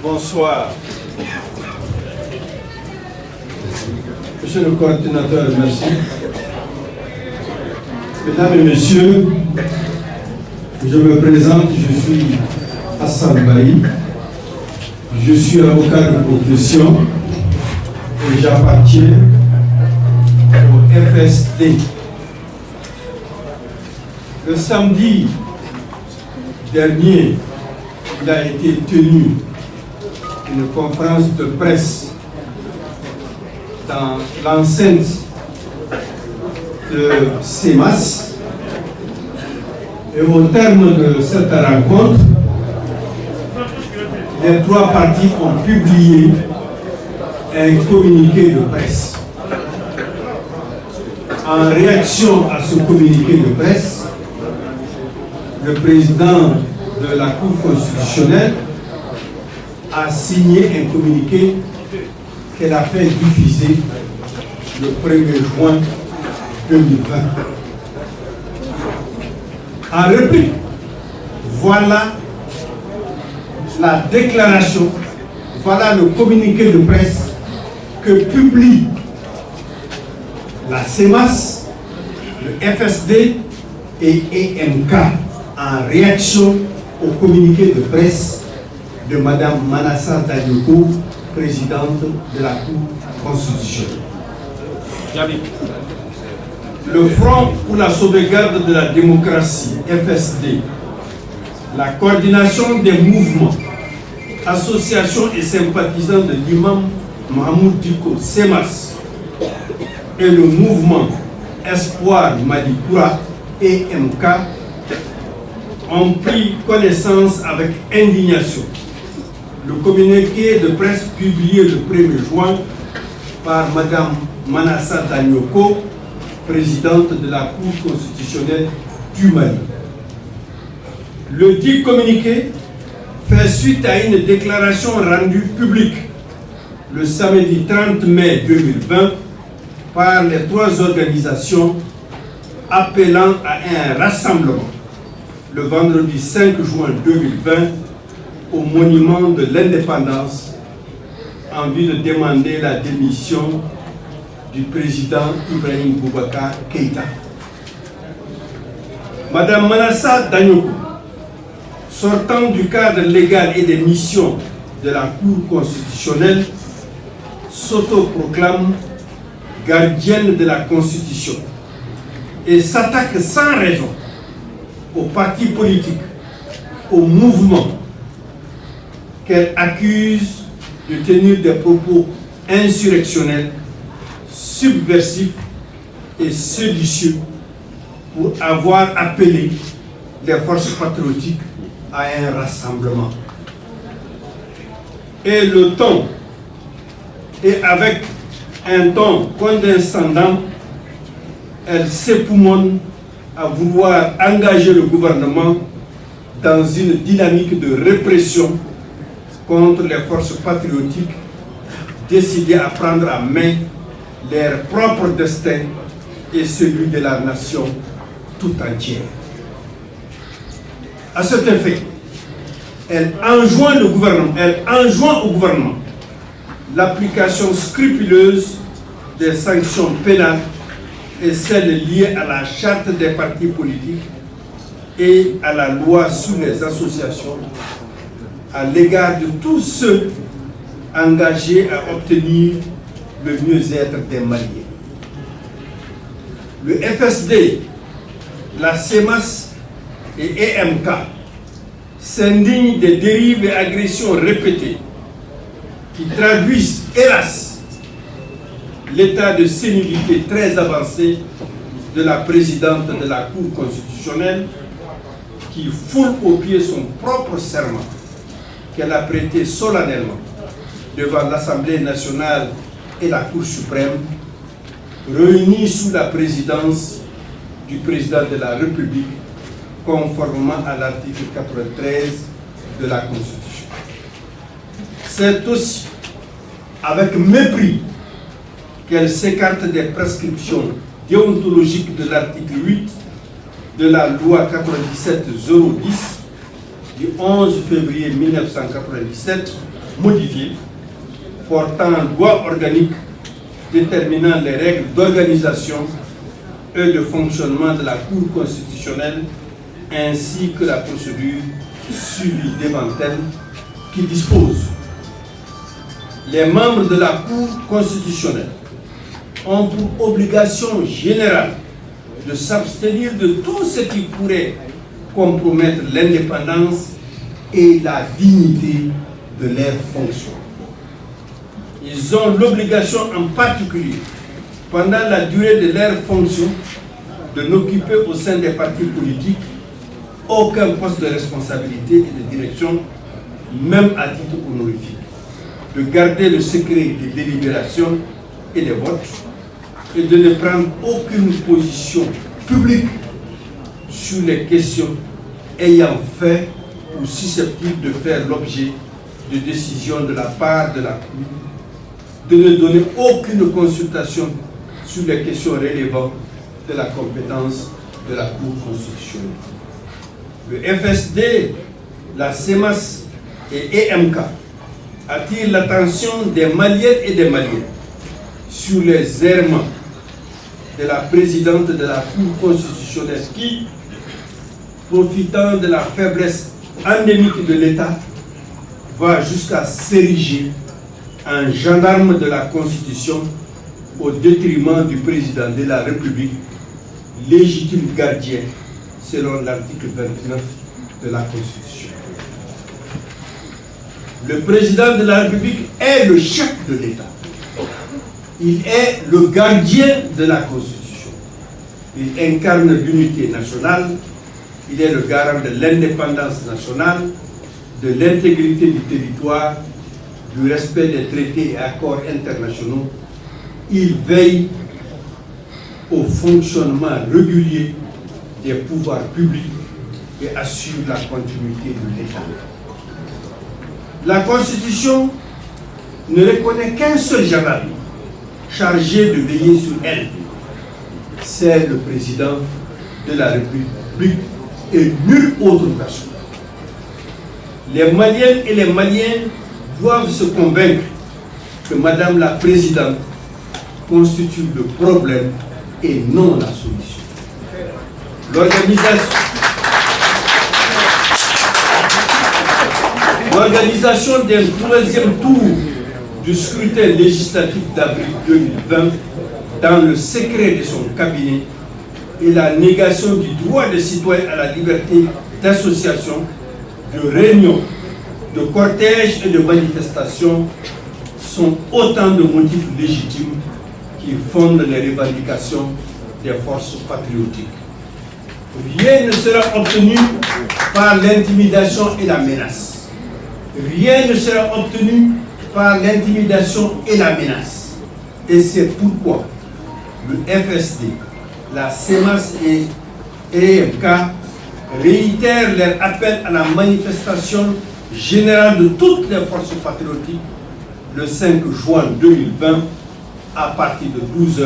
Bonsoir. Monsieur le coordinateur, merci. Mesdames et messieurs, je me présente, je suis Hassan Baï. Je suis avocat de profession et j'appartiens au FSD. Le samedi dernier, il a été tenu une conférence de presse dans l'enceinte de CEMAS. Et au terme de cette rencontre, les trois parties ont publié un communiqué de presse. En réaction à ce communiqué de presse, le président de la Cour constitutionnelle a signé un communiqué qu'elle a fait diffuser le 1er juin 2020. En réplique, voilà la déclaration, voilà le communiqué de presse que publie la CEMAS, le FSD et EMK en réaction au communiqué de presse de Mme Manassa Danyoko, présidente de la Cour constitutionnelle. Le Front pour la sauvegarde de la démocratie, FSD, la coordination des mouvements, associations et sympathisants de l'imam Mahmoud Diko, CEMAS, et le mouvement Espoir Madikoura, EMK, ont pris connaissance avec indignation le communiqué de presse publié le 1er juin par Mme Manassa Danyoko, présidente de la Cour constitutionnelle du Mali. Le dit communiqué fait suite à une déclaration rendue publique le samedi 30 mai 2020 par les trois organisations appelant à un rassemblement le vendredi 5 juin 2020 au monument de l'indépendance en vue de demander la démission du président Ibrahim Boubacar Keïta. Madame Manassa Danyoko, sortant du cadre légal et des missions de la Cour constitutionnelle, s'autoproclame gardienne de la Constitution et s'attaque sans raison aux partis politiques, aux mouvements qu'elle accuse de tenir des propos insurrectionnels, subversifs et séditieux pour avoir appelé les forces patriotiques à un rassemblement. Et le ton, et avec un ton condescendant, elle s'époumonne à vouloir engager le gouvernement dans une dynamique de répression contre les forces patriotiques décidées à prendre en main leur propre destin et celui de la nation tout entière. À cet effet, elle enjoint au gouvernement l'application scrupuleuse des sanctions pénales et celles liées à la charte des partis politiques et à la loi sur les associations à l'égard de tous ceux engagés à obtenir le mieux-être des Maliens. Le FSD, la CEMAS et EMK s'indignent des dérives et agressions répétées qui traduisent, hélas, l'état de sénilité très avancé de la présidente de la Cour constitutionnelle qui foule aux pieds son propre serment qu'elle a prêté solennellement devant l'Assemblée nationale et la Cour suprême, réunies sous la présidence du président de la République, conformément à l'article 93 de la Constitution. C'est aussi avec mépris qu'elle s'écarte des prescriptions déontologiques de l'article 8 de la loi 97-010 du 11 février 1997, modifiée, portant loi organique déterminant les règles d'organisation et de fonctionnement de la Cour constitutionnelle, ainsi que la procédure suivie devant elle, qui dispose: les membres de la Cour constitutionnelle ont pour obligation générale de s'abstenir de tout ce qui pourrait compromettre l'indépendance et la dignité de leurs fonctions. Ils ont l'obligation en particulier, pendant la durée de leurs fonctions, de n'occuper au sein des partis politiques aucun poste de responsabilité et de direction, même à titre honorifique, de garder le secret des délibérations et des votes, et de ne prendre aucune position publique sur les questions ayant fait ou susceptibles de faire l'objet de décisions de la part de la Cour, de ne donner aucune consultation sur les questions relevant de la compétence de la Cour constitutionnelle. Le FSD, la CEMAS et EMK attirent l'attention des Maliennes et des Maliens sur les errements de la présidente de la Cour constitutionnelle qui, profitant de la faiblesse endémique de l'État, va jusqu'à s'ériger en gendarme de la Constitution au détriment du président de la République, légitime gardien selon l'article 29 de la Constitution. Le président de la République est le chef de l'État. Il est le gardien de la Constitution. Il incarne l'unité nationale. Il est le garant de l'indépendance nationale, de l'intégrité du territoire, du respect des traités et accords internationaux. Il veille au fonctionnement régulier des pouvoirs publics et assure la continuité de l'État. La Constitution ne reconnaît qu'un seul gendarme chargé de veiller sur elle. C'est le président de la République et nulle autre personne. Les Maliennes et les Maliens doivent se convaincre que Madame la Présidente constitue le problème et non la solution. L'organisation d'un troisième tour du scrutin législatif d'avril 2020 dans le secret de son cabinet et la négation du droit des citoyens à la liberté d'association, de réunion, de cortège et de manifestation sont autant de motifs légitimes qui fondent les revendications des forces patriotiques. Rien ne sera obtenu par l'intimidation et la menace. Rien ne sera obtenu par l'intimidation et la menace. Et c'est pourquoi le FSD, la CEMAS et EMK réitèrent leur appel à la manifestation générale de toutes les forces patriotiques le 5 juin 2020 à partir de 12 h